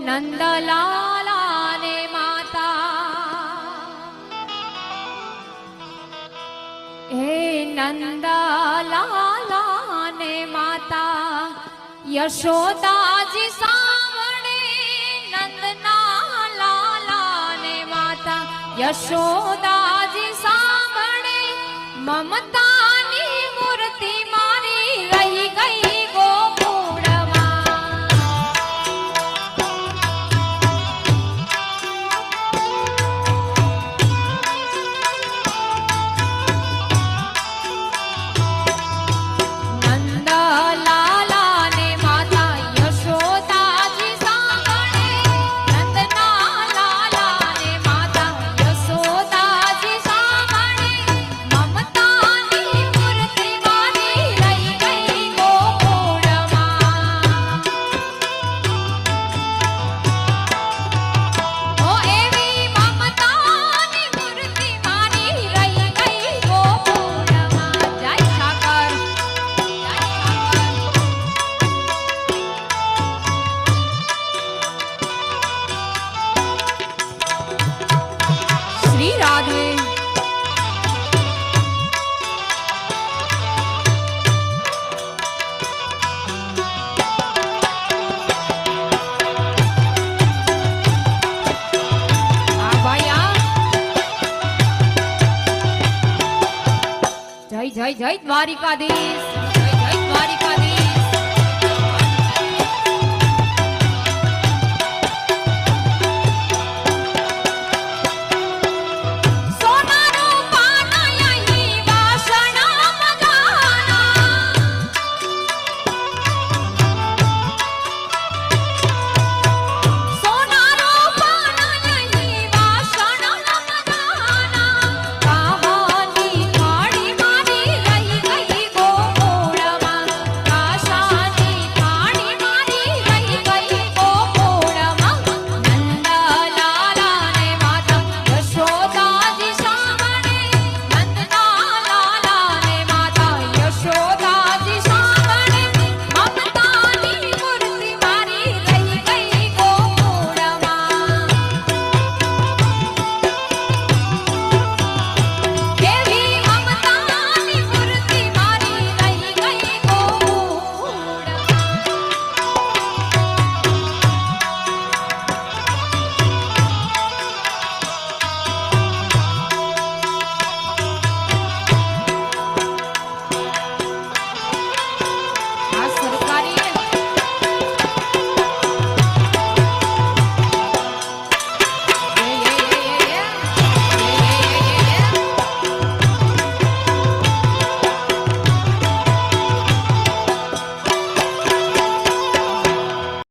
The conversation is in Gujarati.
નંદલાલા ને માતા હે નંદલાલા ને માતા યશોદાજી સાવણે નંદના લાલા ને માતા યશોદાજી સાવણે મમતાની મૂર્તિ મારી રહી ગઈ ગોકુળમાં નંદલાલા ને માતા યશોદાજી સાવણે નંદના લાલા ને માતા યશોદાજી સાવણે મમતાની મૂર્તિ મારી રહી ગઈ ગોકુળમાં ઓ એવી મમતાની મૂર્તિ મારી રહી ગઈ ગોકુળમાં જય ઠાકર શ્રી રાધે આ ભાઈ આ જય જય જય દ્વારિકાધીશ